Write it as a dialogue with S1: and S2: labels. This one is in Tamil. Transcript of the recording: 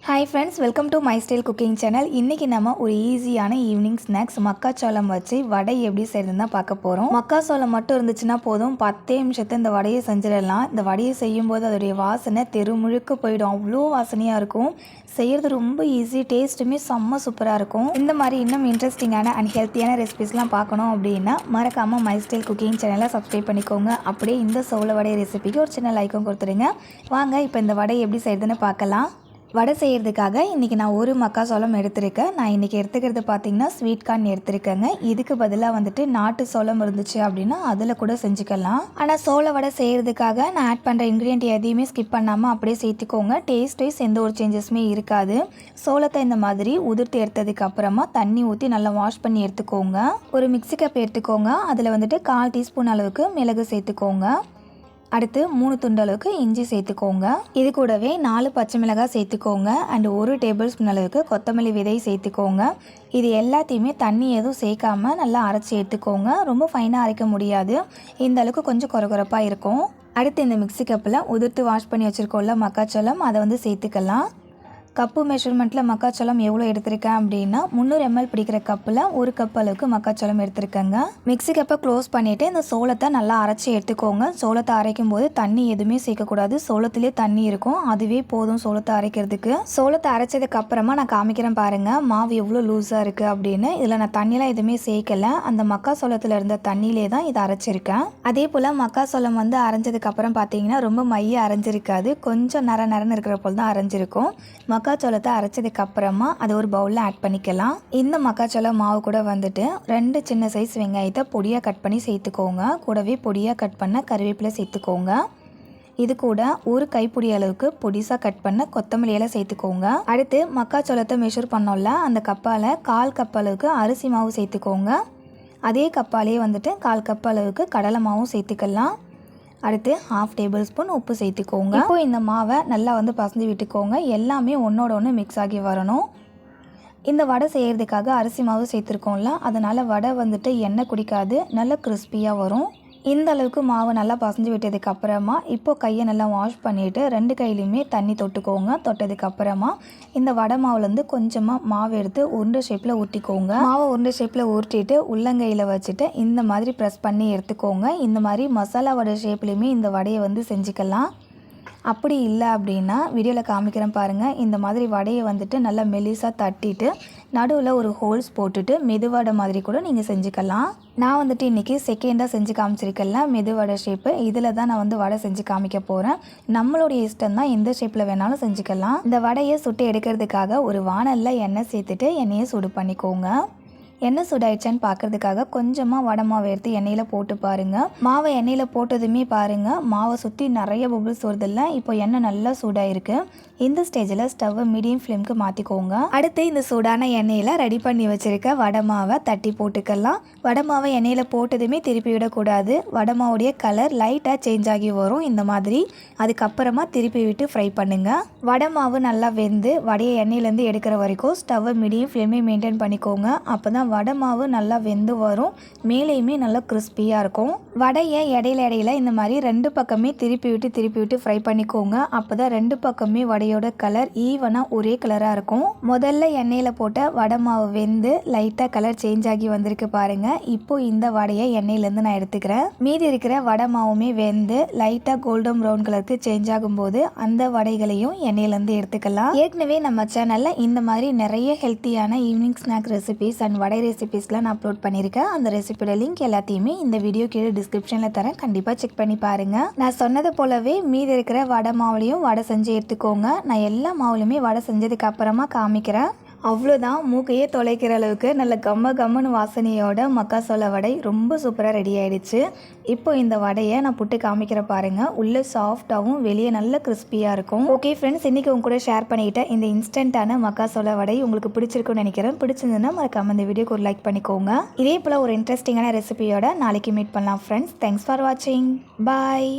S1: Hi friends, welcome to my style cooking channel. இன்றைக்கி நம்ம ஒரு ஈஸியான ஈவினிங் ஸ்நாக்ஸ் மக்காச்சோளம் வச்சு வடை எப்படி செய்யறதுன்னு தான் பார்க்க போகிறோம். மக்காச்சோளம் மட்டும் இருந்துச்சுன்னா போதும், 10 நிமிஷத்தை இந்த வடையை செஞ்சிடலாம். இந்த வடையை செய்யும்போது அதோடைய வாசனை தெரு முழுக்க போயிடும். அவ்வளோ வாசனையாக இருக்கும். செய்கிறது ரொம்ப ஈஸி, டேஸ்ட்டுமே செம்ம சூப்பராக இருக்கும். இந்த மாதிரி இன்னும் இன்ட்ரெஸ்டிங்கான அண்ட் ஹெல்த்தியான ரெசிபிஸ்லாம் பார்க்கணும் அப்படின்னா மறக்காமல் மை ஸ்டைல் குக்கிங் சேனலை சப்ஸ்கிரைப் பண்ணிக்கோங்க. அப்படியே இந்த சோள வடை ரெசிபிக்கு ஒரு சின்ன லைக்கும் கொடுத்துருங்க. வாங்க இப்போ இந்த வடை எப்படி செய்யுதுன்னு பார்க்கலாம். வடை செய்கிறதுக்காக இன்றைக்கி நான் ஒரு மக்காச்சோளம் எடுத்திருக்கேன். நான் இன்றைக்கி எடுத்துக்கிறது பார்த்திங்கன்னா ஸ்வீட் கார்ன் எடுத்திருக்கேங்க. இதுக்கு பதிலாக வந்துட்டு நாட்டு சோளம் இருந்துச்சு அப்படின்னா அதில் கூட செஞ்சுக்கலாம். ஆனால் சோள வடை செய்கிறதுக்காக நான் ஆட் பண்ணுற இன்க்ரீடியன்ட் எதையுமே ஸ்கிப் பண்ணாமல் அப்படியே சேர்த்துக்கோங்க. டேஸ்ட் வைஸ் எந்த ஒரு சேஞ்சஸுமே இருக்காது. சோளத்தை இந்த மாதிரி உதிர்த்து எடுத்ததுக்கு அப்புறமா தண்ணி ஊற்றி நல்லா வாஷ் பண்ணி எடுத்துக்கோங்க. ஒரு மிக்ஸி கப் எடுத்துக்கோங்க. அதில் வந்துட்டு 1/4 டீஸ்பூன் அளவுக்கு மிளகு சேர்த்துக்கோங்க. அடுத்து 3 துண்டு அளவுக்கு இஞ்சி சேர்த்துக்கோங்க. இது கூடவே 4 பச்சை மிளகாய் சேர்த்துக்கோங்க. அண்ட் 1 டேபிள் ஸ்பூன் அளவுக்கு கொத்தமல்லி விதை சேர்த்துக்கோங்க. இது எல்லாத்தையுமே தண்ணி எதுவும் சேர்க்காம நல்லா அரைச்சி எடுத்துக்கோங்க. ரொம்ப ஃபைனாக அரைக்க முடியாது, இந்த அளவுக்கு கொஞ்சம் கொரகொரப்பாக இருக்கும். அடுத்து இந்த மிக்ஸி கப்பில் உதிர்த்து வாஷ் பண்ணி வச்சுருக்கோம்ல மக்காச்சோளம், அதை வந்து சேர்த்துக்கலாம். கப்பு மெஷர்மெண்ட்டில் மக்காச்சோளம் எவ்வளோ எடுத்திருக்கேன் அப்படின்னா 300 ml பிடிக்கிற கப்பில் 1 கப் அளவுக்கு மக்காச்சோளம் எடுத்திருக்கேங்க. மிக்ஸி கப்பை க்ளோஸ் பண்ணிவிட்டு இந்த சோளத்தை நல்லா அரைச்சி எடுத்துக்கோங்க. சோளத்தை அரைக்கும் போது தண்ணி எதுவுமே சேர்க்கக்கூடாது. சோளத்திலே தண்ணி இருக்கும், அதுவே போதும் சோளத்தை அரைக்கிறதுக்கு. சோளத்தை அரைச்சதுக்கு அப்புறமா நான் காமிக்கிறேன் பாருங்கள் மாவு எவ்வளோ லூஸாக இருக்குது அப்படின்னு. இதில் நான் தண்ணியெலாம் எதுவுமே சேர்க்கலை, அந்த மக்காச்சோளத்தில் இருந்த தண்ணியிலே தான் இதை அரைச்சிருக்கேன். அதே போல் மக்காச்சோளம் வந்து அரைஞ்சதுக்கப்புறம் பார்த்தீங்கன்னா ரொம்ப மைய அரைஞ்சிருக்காது, கொஞ்சம் நரன்னு இருக்கிற போல் தான் அரைஞ்சிருக்கும். மக்காச்சோளத்தை அரைச்சதுக்கு அப்புறமா அதை ஒரு பவுலில் ஆட் பண்ணிக்கலாம். இந்த மக்காச்சோளம் மாவு கூட வந்துட்டு 2 சின்ன சைஸ் வெங்காயத்தை பொடியாக கட் பண்ணி சேர்த்துக்கோங்க. கூடவே பொடியாக கட் பண்ண கருவேப்பிலை சேர்த்துக்கோங்க. இது கூட ஒரு கைப்பிடி அளவுக்கு பொடிசாக கட் பண்ண கொத்தமல்லி இலை சேர்த்துக்கோங்க. அடுத்து மக்காச்சோளத்தை மெஷர் பண்ணோம்ல, அந்த கப்பால் 1/4 கப் அளவுக்கு அரிசி மாவு சேர்த்துக்கோங்க. அதே கப்பாலே வந்துட்டு 1/4 கப் அளவுக்கு கடலை மாவும் சேர்த்துக்கலாம். அடுத்து 1/2 டேபிள் ஸ்பூன் உப்பு சேர்த்துக்கோங்க. இப்போ இந்த மாவை நல்லா வந்து பசஞ்சு விட்டுக்கோங்க. எல்லாமே ஒன்றோட ஒன்று மிக்ஸ் ஆகி வரணும். இந்த வடை செய்கிறதுக்காக அரிசி மாவு சேர்த்துருக்கோம்ல, அதனால் வடை வந்துட்டு எண்ணெய் குடிக்காது, நல்லா கிறிஸ்பியாக வரும். இந்த அளவுக்கு மாவு நல்லா பசஞ்சு விட்டதுக்கு அப்புறமா இப்போது கையை நல்லா வாஷ் பண்ணிவிட்டு 2 கையிலையுமே தண்ணி தொட்டுக்கோங்க. தொட்டதுக்கு அப்புறமா இந்த வடை மாவுலேருந்து கொஞ்சமாக மாவு எடுத்து உருண்டை ஷேப்பில் ஊற்றிக்கோங்க. மாவை உருண்டை ஷேப்பில் ஊற்றிட்டு உள்ளங்கையில் வச்சுட்டு இந்த மாதிரி ப்ரெஸ் பண்ணி எடுத்துக்கோங்க. இந்த மாதிரி மசாலா வடை ஷேப்லேயுமே இந்த வடையை வந்து செஞ்சுக்கலாம். அப்படி இல்லை அப்படின்னா வீடியோவில் காமிக்கிறேன் பாருங்கள். இந்த மாதிரி வடையை வந்துட்டு நல்லா மெலிசாக தட்டிட்டு நடுவில் ஒரு ஹோல்ஸ் போட்டுட்டு மெதுவடை மாதிரி கூட நீங்கள் செஞ்சுக்கலாம். நான் வந்துட்டு இன்றைக்கி செகண்டாக செஞ்சு காமிச்சிருக்கேன்ல மெதுவடை ஷேப்பு, இதில் தான் நான் வந்து வடை செஞ்சு காமிக்க போகிறேன். நம்மளுடைய இஷ்டம் தான், எந்த ஷேப்பில் வேணாலும் செஞ்சுக்கலாம். இந்த வடையை சுட்டு எடுக்கிறதுக்காக ஒரு வாணலில் எண்ணெய் சேர்த்துட்டு எண்ணெயை சுடு பண்ணிக்கோங்க. எண்ணெய் சூடாயிடுச்சான்னு பார்க்கறதுக்காக கொஞ்சமாக வடை மாவை எடுத்து எண்ணெயில் போட்டு பாருங்கள். மாவை எண்ணெயில் போட்டதுமே பாருங்கள் மாவை சுற்றி நிறைய பபிள்ஸ் வருதில்ல. இப்போ எண்ணெய் நல்லா சூடாயிருக்கு. இந்த ஸ்டேஜில் ஸ்டவ்வை மீடியம் ஃப்ளேமுக்கு மாற்றிக்கோங்க. அடுத்து இந்த சூடான எண்ணெயில் ரெடி பண்ணி வச்சுருக்க வடை மாவை தட்டி போட்டுக்கலாம். வடை மாவை எண்ணெயில் போட்டதுமே திருப்பி விடக்கூடாது. வடை மாவுடைய கலர் லைட்டாக சேஞ்ச் ஆகி வரும் இந்த மாதிரி. அதுக்கப்புறமா திருப்பி விட்டு ஃப்ரை பண்ணுங்கள். வடை மாவு நல்லா வெந்து வடையை எண்ணெயிலேருந்து எடுக்கிற வரைக்கும் ஸ்டவ்வை மீடியம் ஃப்ளேமே மெயின்டைன் பண்ணிக்கோங்க. அப்போ தான் வடை மாவு நல்லா வெந்து வரும், மேலேயுமே நல்லா கிறிஸ்பியாக இருக்கும். வடையை இடையில இந்த மாதிரி 2 பக்கமே திருப்பி விட்டு ஃப்ரை பண்ணிக்கோங்க. அப்போ தான் 2 பக்கமே வடையோட கலர் ஈவனாக ஒரே கலராக இருக்கும். முதல்ல எண்ணெயில் போட்ட வடை மாவு வெந்து லைட்டாக கலர் சேஞ்ச் ஆகி வந்திருக்கு பாருங்கள். இப்போ இந்த வடையை எண்ணெயிலேருந்து நான் எடுத்துக்கிறேன். மீதி இருக்கிற வடை மாவுமே வெந்து லைட்டாக கோல்டன் ப்ரௌன் கலருக்கு சேஞ்ச் ஆகும்போது அந்த வடைகளையும் எண்ணெயிலேருந்து எடுத்துக்கலாம். ஏற்கனவே நம்ம சேனலில் இந்த மாதிரி நிறைய ஹெல்த்தியான ஈவினிங் ஸ்நாக் ரெசிபிஸ் அண்ட் வடை ரெசிபிஸ்லாம் நான் அப்லோட் பண்ணியிருக்கேன். அந்த ரெசிபியோட லிங்க் எல்லாத்தையுமே இந்த வீடியோ கீழே டிஸ்கிரிப்ஷனில் தரேன், கண்டிப்பாக செக் பண்ணி பாருங்கள். நான் சொன்னது போலவே மீதி இருக்கிற வடை மாவுலையும் வடை செஞ்சு எடுத்துக்கோங்க. நான் எல்லா மாவுலையுமே வடை செஞ்சதுக்கு அப்புறமா காமிக்கிறேன். அவ்வளோதான், மூக்கையே தொலைக்கிற அளவுக்கு நல்ல கம்மன்னு வாசனையோட மக்காச்சோள வடை ரொம்ப சூப்பராக ரெடி ஆகிடுச்சு. இப்போ இந்த வடையை நான் புட்டு காமிக்கிற பாருங்கள். உள்ளே சாஃப்டாகவும் வெளியே நல்ல கிறிஸ்பியாக இருக்கும். ஓகே ஃப்ரெண்ட்ஸ், இன்றைக்கி உங்க கூட ஷேர் பண்ணிக்கிட்டேன் இந்த இன்ஸ்டண்ட்டான மக்காச்சோள வடை உங்களுக்கு பிடிச்சிருக்குன்னு நினைக்கிறேன். பிடிச்சிருந்ததுன்னா மறக்காம இந்த வீடியோக்கு ஒரு லைக் பண்ணிக்கோங்க. இதே போல் ஒரு இன்ட்ரெஸ்டிங்கான ரெசிபியோட நாளைக்கு மீட் பண்ணலாம் ஃப்ரெண்ட்ஸ். தேங்க்ஸ் ஃபார் வாட்சிங். பாய்.